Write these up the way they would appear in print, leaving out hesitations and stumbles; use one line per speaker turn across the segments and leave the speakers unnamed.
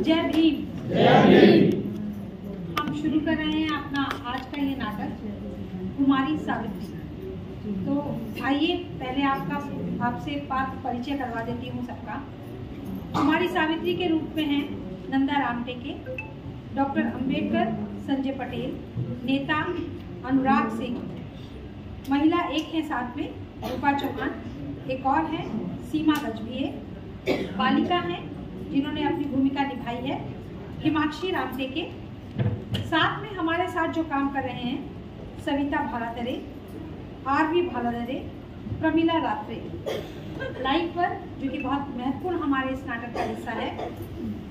जय भीम। जय भीम। हम शुरू कर रहे हैं अपना आज का ये नाटक कुमारी सावित्री। तो आइए पहले आपसे पात्र परिचय करवा देती हूँ सबका। कुमारी सावित्री के रूप में हैं नंदा रामटेके, डॉक्टर अंबेडकर संजय पटेल, नेता अनुराग सिंह, महिला एक है साथ में रूपा चौहान, एक और है सीमा गजभिये, बालिका हैं जिन्होंने अपनी भूमिका निभाई है हिमाक्षी रामटेके। साथ में हमारे साथ जो काम कर रहे हैं सविता भालादरे, आरवी भालादरे, प्रमिला रात्रे। लाइव पर जो कि बहुत महत्वपूर्ण हमारे इस नाटक का हिस्सा है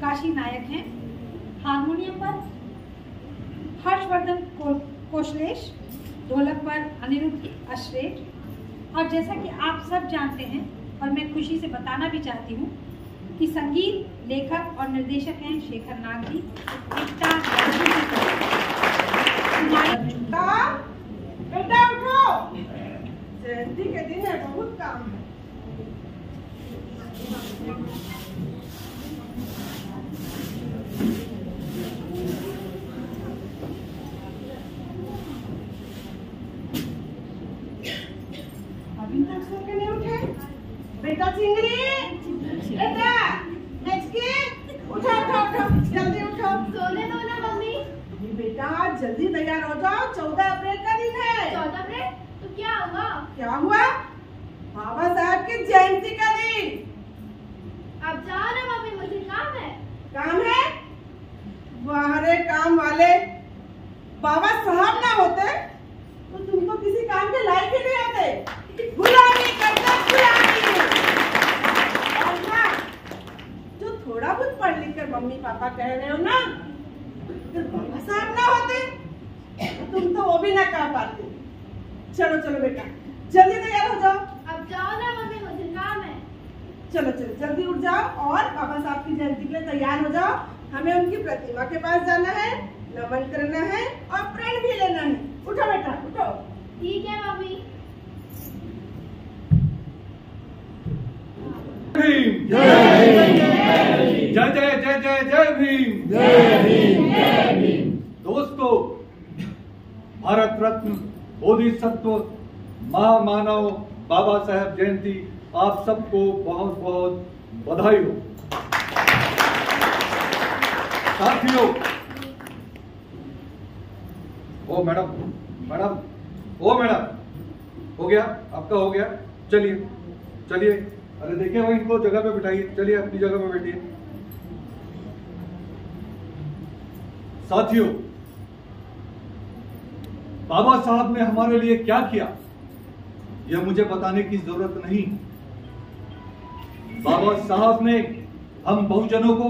काशी नायक हैं। हारमोनियम पर हर्षवर्धन कोशलेश, ढोलक पर अनिरुद्ध अश्रेट। और जैसा कि आप सब जानते हैं और मैं खुशी से बताना भी चाहती हूँ कि संगीत लेखक और निर्देशक हैं शेखर नाग जी।
बेटा उठो, जयंती के दिन है, बहुत काम है। अभी तक सो के नहीं उठे? बेटा चिंगरी, बेटा उठो उठो उठो, जल्दी उठो।
सोने दो ना मम्मी।
बेटा जल्दी तैयार हो जाओ, 14 अप्रैल का दिन है।
14 अप्रैल? तो क्या हुआ?
क्या हुआ? बाबा साहब की जयंती का दिन।
अब जाओ ना मम्मी, मुझे काम है।
काम है? वाह काम वाले, बाबा साहब ना होते तो तुम तो किसी काम के लायक ही नहीं होते। गुलामी करते गुलामी। और ना जो थोड़ा बहुत पढ़ लिख कर मम्मी पापा कह रहे हो ना, तो बाबा साहब ना होते तो तुम तो वो भी ना कह पाते। चलो चलो बेटा जल्दी तैयार हो जाओ।
अब जाओ ना मम्मी, मुझे काम है।
चलो चलो जल्दी उठ जाओ और बाबा साहब की जयंती के लिए तैयार हो जाओ। हमें उनकी प्रतिमा के पास जाना है, नमन करना है और प्रण भी लेना है। उठो बेटा उठो।
ठीक है मम्मी।
भीम जय जय जय जय जय भीम जय भीम जय भीम। दोस्तों, भारत रत्न बोधिसत्व महामानव बाबा साहब जयंती आप सबको बहुत बहुत बधाई हो। साथियों, ओ मैडम मैडम ओ मैडम, हो गया आपका, हो गया। चलिए चलिए, अरे देखिए भाई इनको जगह पे बिठाइए। चलिए अपनी जगह पे बैठिए। साथियों, बाबा साहब ने हमारे लिए क्या किया यह मुझे बताने की जरूरत नहीं। बाबा साहब ने हम बहुजनों को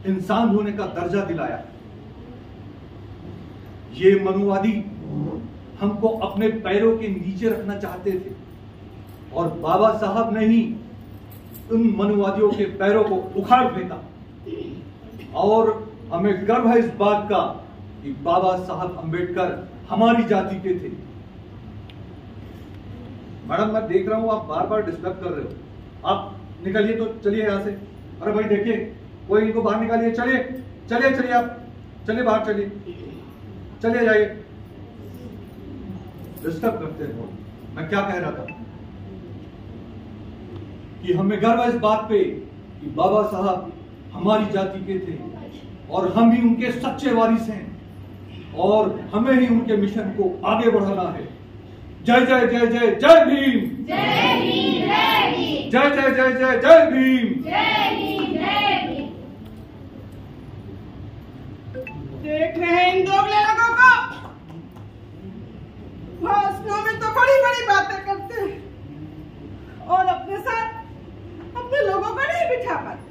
इंसान होने का दर्जा दिलाया। ये मनुवादी हमको अपने पैरों के नीचे रखना चाहते थे और बाबा साहब ने ही उन मनुवादियों के पैरों को उखाड़ फेंका। और हमें गर्व है इस बात का कि बाबा साहब अंबेडकर हमारी जाति के थे। मैडम मैं देख रहा हूं आप बार बार डिस्टर्ब कर रहे हो, आप निकलिए। तो चलिए यहां से। अरे भाई देखिए, कोई इनको बाहर निकालिए। चलिए चलिए चलिए, आप चलिए बाहर, चलिए चलिए जाइए। डिस्टर्ब करते हो। मैं क्या कह रहा था कि हमें गर्व है इस बात पे कि बाबा साहब हमारी जाति के थे और हम ही उनके सच्चे वारिस हैं और हमें ही उनके मिशन को आगे बढ़ाना है। जय जय जय जय जय भीम।
जय भीम जय भीम।
जय जय जय जय जय भीम।
जय भीम जय भीम।
देख रहे हैं इन दोगले लोगों को, भाषणों में तो बड़ी बड़ी बातें करते हैं और अपने साथ अपने लोगों को नहीं बिठा पाते।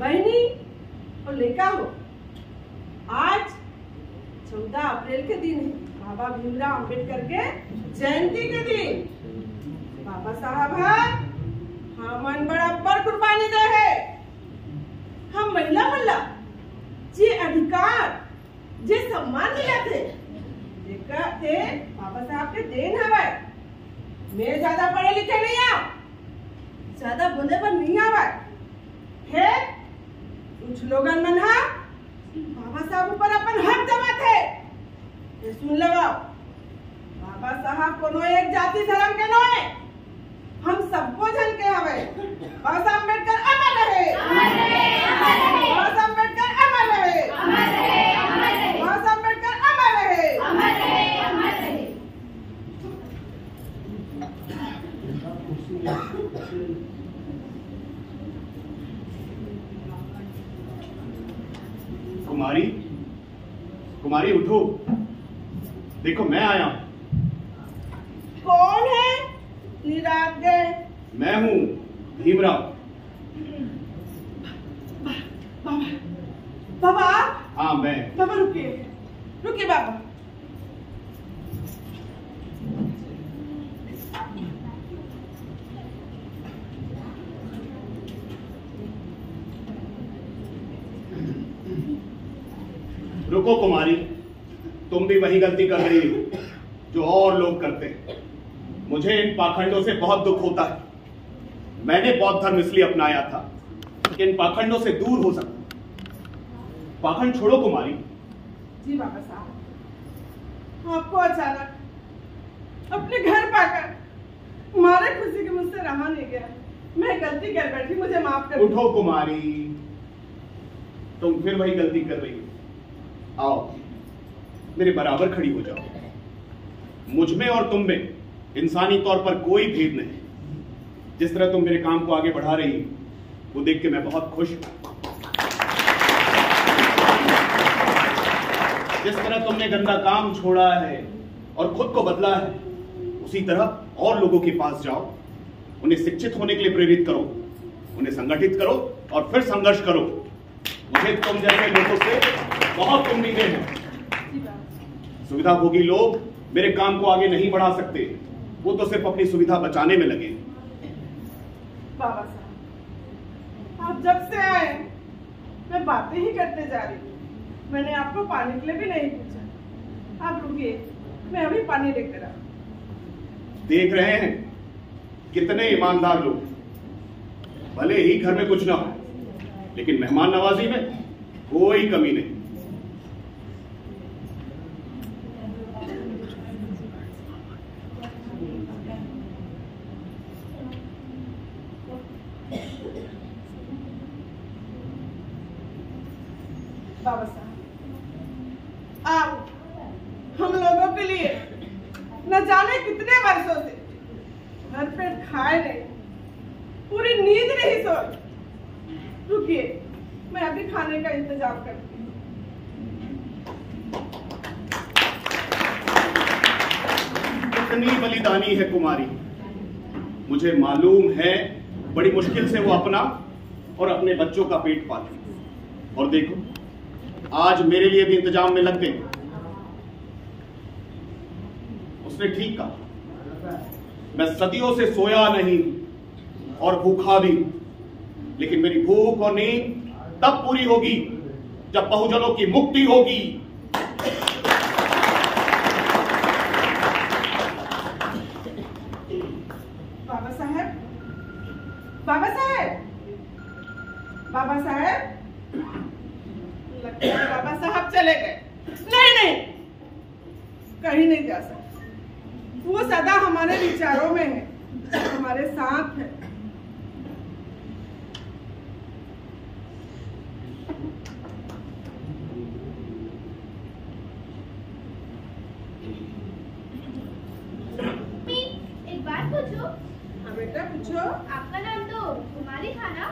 बहनी और लेका हो, आज 14 अप्रैल के दिन है, बाबा भीमराव अंबेडकर के जयंती के दिन। बाबा साहब हमन बराबर कुर्बानी दे है। हम महिला मल्ला जे अधिकार जे सम्मान मिला थे बाबा साहब के देन हवे। मैं ज्यादा पढ़े लिखे नहीं हूँ, ज्यादा बोले पर नहीं आवा है। कुछ लोगन मन हा बाबा साहब ऊपर अपन हक जमा थे। ये सुन लगाओ, बाबा साहब कोनो एक जाति धर्म के नो है, हम सबको जन के हवे। बाबा साहब अम्बेडकर अमर रहे, बाबा साहब अम्बेडकर अमर रहे, बाबा साहब अम्बेडकर अमर रहे।
कुमारी, कुमारी उठो, देखो मैं आया हूं।
कौन है? निरात गए।
मैं हूं भीमराव।
बाबा,
हाँ मैं।
बाबा रुकिए, रुकिए बाबा।
रुको कुमारी, तुम भी वही गलती कर रही हो जो और लोग करते हैं। मुझे इन पाखंडों से बहुत दुख होता है। मैंने बौद्ध धर्म इसलिए अपनाया था कि इन पाखंडों से दूर हो सकूं। पाखंड छोड़ो कुमारी।
जी बाबा साहब, आपको अचानक अपने घर पाकर हमारे खुशी के मुझसे रहा नहीं गया। मैं गलती कर बैठी, मुझे माफ कर।
उठो कुमारी, तुम फिर वही गलती कर रही हो। आओ मेरे बराबर खड़ी हो जाओ। मुझ में और तुम में इंसानी तौर पर कोई भेद नहीं। जिस तरह तुम मेरे काम को आगे बढ़ा रही हो वो देख के मैं बहुत खुश हूं। जिस तरह तुमने गंदा काम छोड़ा है और खुद को बदला है, उसी तरह और लोगों के पास जाओ, उन्हें शिक्षित होने के लिए प्रेरित करो, उन्हें संगठित करो और फिर संघर्ष करो। मुझे तुम जैसे लोगों से बहुत उम्मीदें हैं। सुविधाभोगी लोग मेरे काम को आगे नहीं बढ़ा सकते, वो तो सिर्फ अपनी सुविधा बचाने में लगे।
बाबा साहब, आप जब से आए मैं बातें ही करते जा रही हूँ। मैंने आपको पानी के लिए भी नहीं पूछा। आप रुकिए, मैं अभी पानी लेकर आऊँ।
देख रहे हैं कितने ईमानदार लोग। भले ही घर में कुछ ना हो, लेकिन मेहमान नवाजी में कोई कमी नहीं।
बाबा साहब, आप हम लोगों के लिए न जाने कितने वर्षों से घर पे खाए नहीं, पूरी नींद नहीं सोई। रुकिए, मैं अभी खाने का इंतजाम करती हूँ।
कितनी बलिदानी है कुमारी। मुझे मालूम है बड़ी मुश्किल से वो अपना और अपने बच्चों का पेट पालती। और देखो आज मेरे लिए भी इंतजाम में लग गई। उसने ठीक कहा, मैं सदियों से सोया नहीं और भूखा भी, लेकिन मेरी भूख और नींद तब पूरी होगी जब बहुजनों की मुक्ति होगी।
बाबा साहब, बाबा साहब, बाबा साहब, लगता है बाबा साहब चले गए। नहीं नहीं, कहीं नहीं जा सकते। वो सदा हमारे विचारों में है, हमारे साथ है।
एक बात पूछो।
हाँ बेटा पूछो।
आपका नाम तो कुमारी था ना?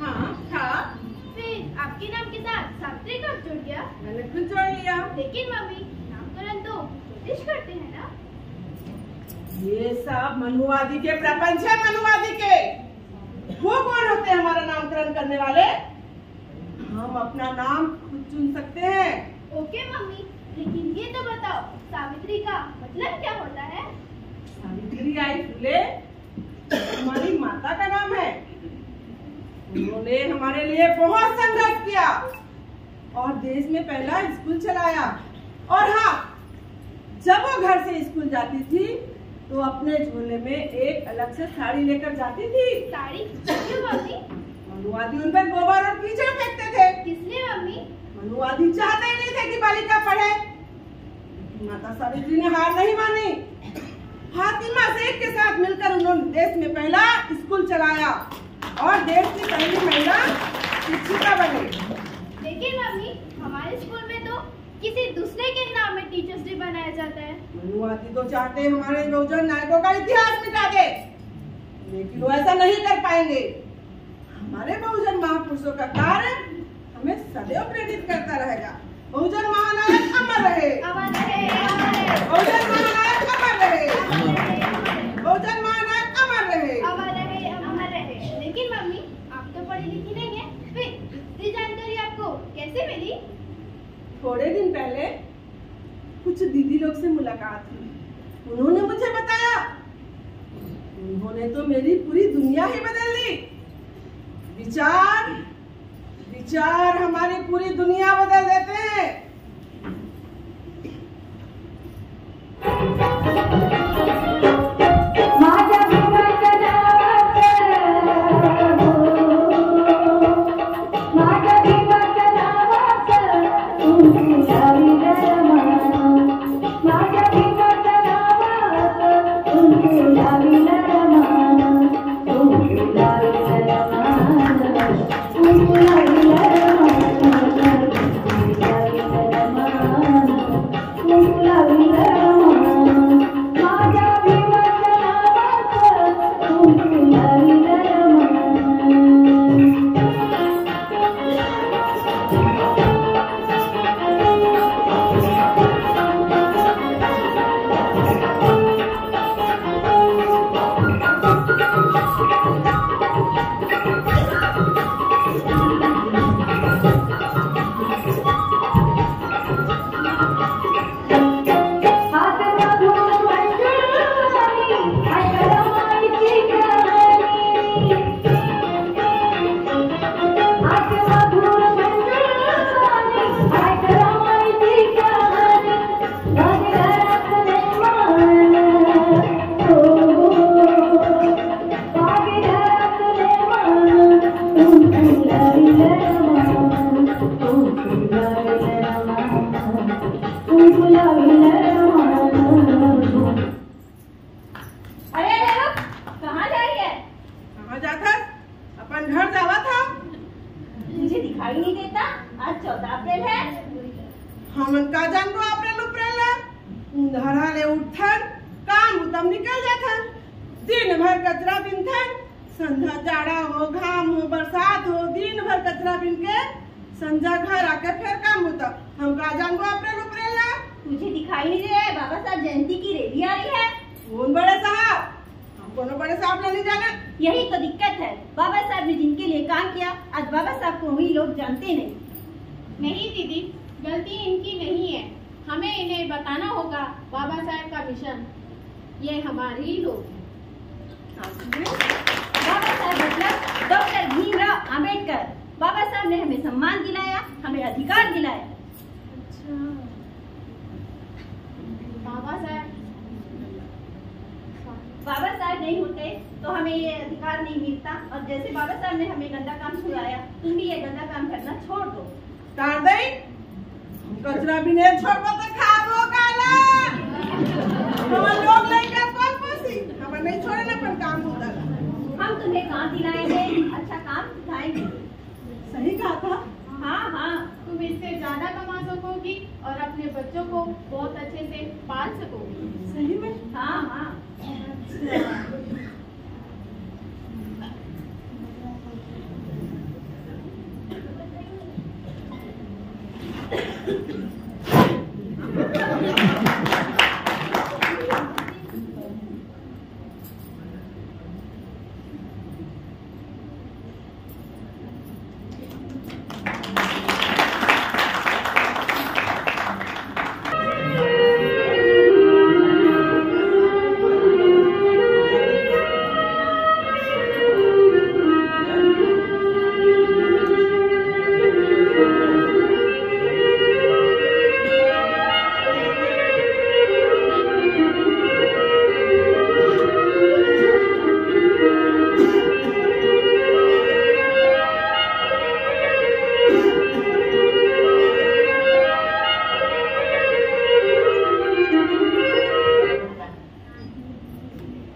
हाँ था।
फिर आपके नाम के साथ सावित्री कब जुड़ गया?
मैंने खुद जोड़ लिया।
लेकिन मम्मी, नामकरण तो ज्योतिष करते हैं ना?
ये सब मनुवादी के प्रपंच है, मनुवादी के। वो कौन होते हैं हमारा नामकरण करने वाले? हम अपना नाम खुद चुन सकते हैं।
ओके मम्मी, लेकिन ये तो बताओ सावित्री का मतलब क्या होता है?
सावित्री आई फुले हमारी माता का नाम है। उन्होंने हमारे लिए बहुत संघर्ष किया और देश में पहला स्कूल चलाया। और हाँ, जब वो घर से स्कूल जाती थी तो अपने झोले में एक अलग से साड़ी लेकर जाती थी।
साड़ी क्यों मम्मी?
मनुवादी उन पर गोबर और कीचड़ फेंकते थे।
किसने मम्मी?
मनुवादी चाहते ही नहीं थे कि बालिका पढ़े। माता सावित्री ने हार नहीं मानी। फातिमा सेठ के साथ मिलकर उन्होंने देश में पहला स्कूल चलाया और देश की पहली महिला शिक्षिका बनी।
लेकिन मम्मी, हमारे स्कूल में तो किसी दूसरे के नाम में टीचर्स डे बनाया जाता है।
मनुवादी तो चाहते हैं हमारे बहुजन नायकों का इतिहास मिटा दे, लेकिन वो ऐसा नहीं कर पाएंगे। हमारे बहुजन महापुरुषों का कार्य हमें सदैव प्रेरित करता रहेगा। बहुजन महानायक अमर रहे,
अमर रहे, अमर रहे।
बहुजन महानायक अमर रहे, बहुजन महानायक अमर रहे,
अमर रहे, अमर रहे। लेकिन मम्मी, आप तो पढ़ी लिखी नहीं है, फिर इतनी जानकारी आपको कैसे मिली?
थोड़े दिन पहले कुछ दीदी लोग से मुलाकात हुई। उन्होंने मुझे बताया, उन्होंने तो मेरी पूरी दुनिया ही बदल दी। विचार विचार हमारी पूरी दुनिया बदल देते हैं। संध्या घर आके फिर काम होता। हम कहा जानबो अप्रैल अप्रैल ना।
मुझे दिखाई नहीं रहा है। बाबा साहब जयंती की रैली आ रही है।
कौन बड़े साहब? हम कोनो बड़े साहब नहीं जाना।
यही तो दिक्कत है। बाबा साहब ने जिनके लिए काम किया, आज बाबा साहब को वही लोग जानते नहीं।
नहीं दीदी, गलती इनकी नहीं है। हमें इन्हें बताना होगा बाबा साहब का मिशन। ये हमारे ही लोग हैं।
बाबा साहब मतलब डॉक्टर भीमराव अंबेडकर। बाबा साहब ने हमें सम्मान दिलाया, हमें अधिकार दिलाया।
अच्छा,
बाबा साहब नहीं होते तो हमें ये अधिकार नहीं मिलता। और जैसे बाबा साहब ने हमें गंदा काम छुड़ाया, तुम भी ये गंदा काम करना छोड़ दो।
कचरा भी नहीं छोड़ पाते, खाबो काला। हम लोग लेकर कौन पोसी? हम नहीं छोड़े ना, पर काम होता है।
हम तुम्हें काम दिलाएंगे, अच्छा काम सिखाएंगे।
सही कहा था।
हाँ हाँ, तुम इससे ज्यादा कमा सकोगी और अपने बच्चों को बहुत अच्छे से पाल सकोगी।
सही में?
हाँ हाँ।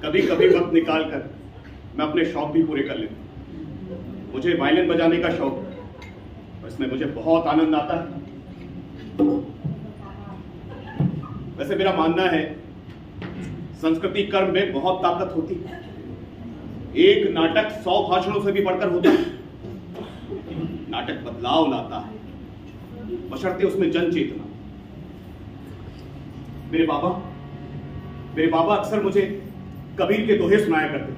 कभी कभी वक्त निकाल कर मैं अपने शौक भी पूरे कर लेता हूँ। मुझे वायलिन बजाने का शौक है, इसमें मुझे बहुत आनंद आता है। वैसे मेरा मानना है संस्कृति कर्म में बहुत ताकत होती है। एक नाटक 100 भाषणों से भी बढ़कर होता है। नाटक बदलाव लाता है, बशर्ते उसमें जन चेतना। मेरे बाबा अक्सर मुझे कबीर के दोहे सुनाया करते थे।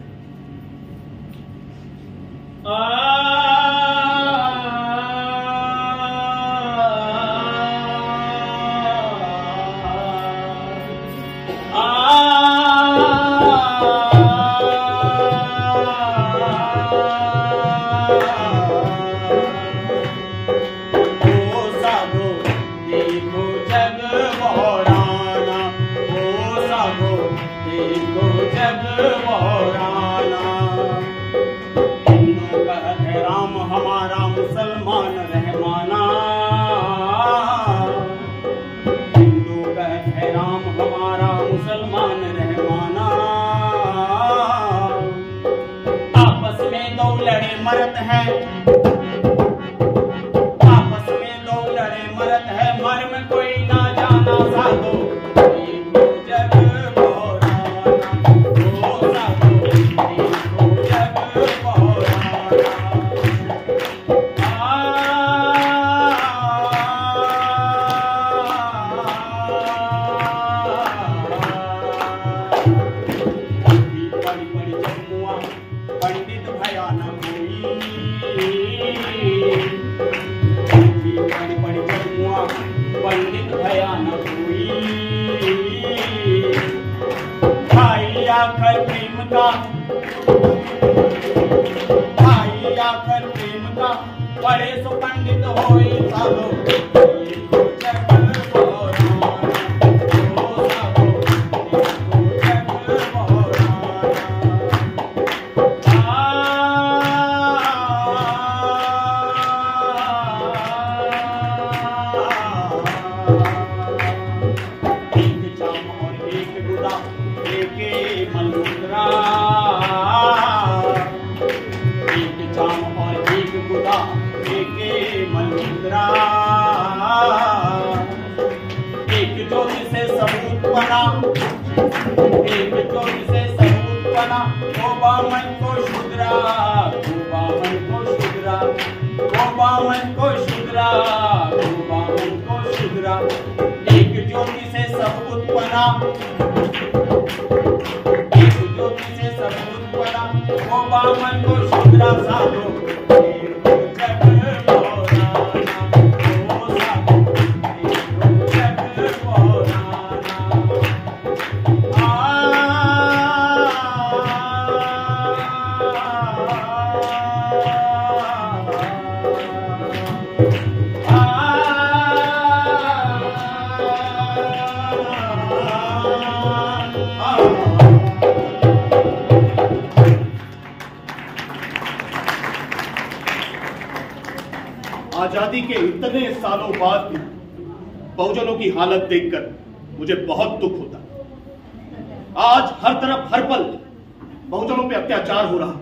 आजादी के इतने सालों बाद भी बहुजनों की हालत देखकर मुझे बहुत दुख होता है। आज हर तरफ हर पल बहुजनों पे अत्याचार हो रहा है।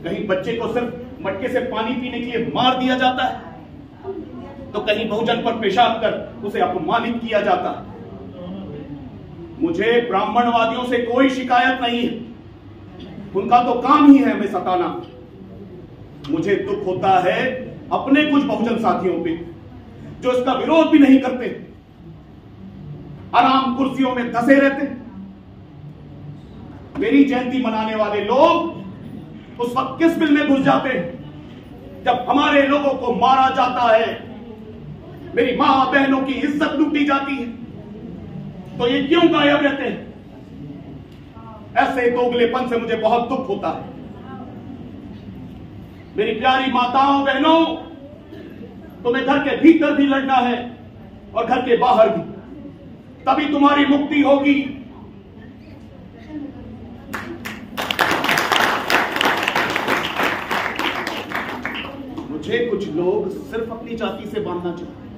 कहीं बच्चे को सिर्फ मटके से पानी पीने के लिए मार दिया जाता है, तो कहीं बहुजन पर पेशाब कर उसे अपमानित किया जाता है। मुझे ब्राह्मणवादियों से कोई शिकायत नहीं है, उनका तो काम ही है हमें सताना। मुझे दुख होता है अपने कुछ बहुजन साथियों पे जो इसका विरोध भी नहीं करते, आराम कुर्सियों में धंसे रहते। मेरी जयंती मनाने वाले लोग उस वक्त किस बिल में घुस जाते हैं जब हमारे लोगों को मारा जाता है, मेरी मां बहनों की इज्जत लूटी जाती है, तो ये क्यों गायब रहते हैं? ऐसे दोगलेपन से मुझे बहुत दुख होता है। मेरी प्यारी माताओं बहनों, तुम्हें घर के भीतर भी लड़ना है और घर के बाहर भी, तभी तुम्हारी मुक्ति होगी। मुझे कुछ लोग सिर्फ अपनी जाति से बांधना चाहते,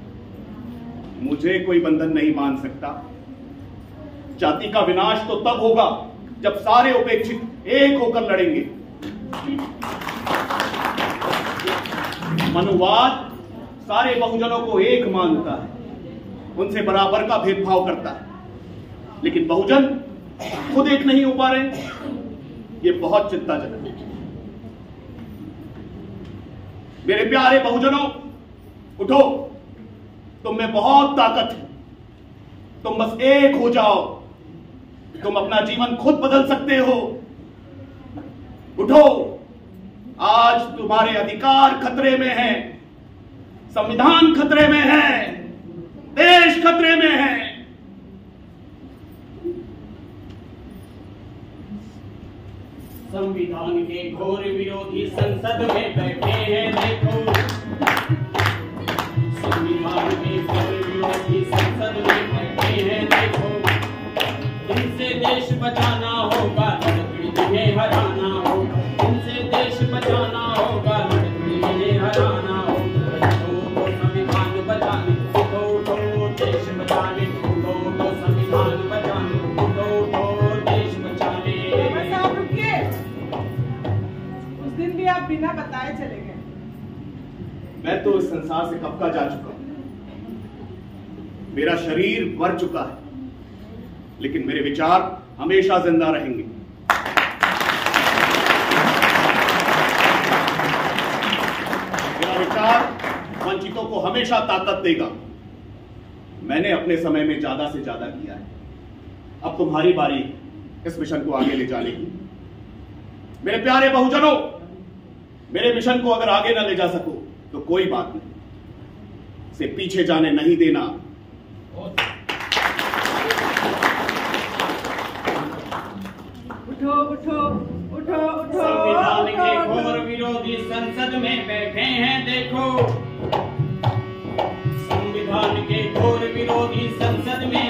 मुझे कोई बंधन नहीं बांध सकता। जाति का विनाश तो तब होगा जब सारे उपेक्षित एक होकर लड़ेंगे। मनुवाद सारे बहुजनों को एक मानता है, उनसे बराबर का भेदभाव करता है, लेकिन बहुजन खुद एक नहीं हो पा रहे। ये बहुत चिंताजनक है। मेरे प्यारे बहुजनों, उठो, तुम में बहुत ताकत है। तुम बस एक हो जाओ, तुम अपना जीवन खुद बदल सकते हो। उठो, आज तुम्हारे अधिकार खतरे में है, संविधान खतरे में है, देश खतरे में है।
संविधान के घोर विरोधी संसद में बैठे हैं देखो, संविधान के घोर विरोधी संसद में बैठे हैं देखो। इनसे देश बचाना होगा, लड़खड़ी इन्हें हराना होगा। इनसे देश बचाना होगा, लड़खड़ी इन्हें हराना होगा। तो संविधान बचाने, तो देश बचाने, तो संविधान बचाने, तो देश बचाने।
बाबा साहब रुकिए, उस दिन भी आप बिना बताए चले गए।
मैं तो इस संसार से कब का जा चुका हूं। मेरा शरीर मर चुका है, लेकिन मेरे विचार हमेशा जिंदा रहेंगे। मेरा विचार वंचितों को हमेशा ताकत देगा। मैंने अपने समय में ज्यादा से ज्यादा किया है, अब तुम्हारी बारी इस मिशन को आगे ले जाने की। मेरे प्यारे बहुजनों, मेरे मिशन को अगर आगे ना ले जा सको तो कोई बात नहीं, इसे पीछे जाने नहीं देना।
उठो उठो उठो उठो।
संविधान के
उठो,
घोर
उठो।
विरोधी संसद में बैठे हैं देखो, संविधान के घोर विरोधी संसद में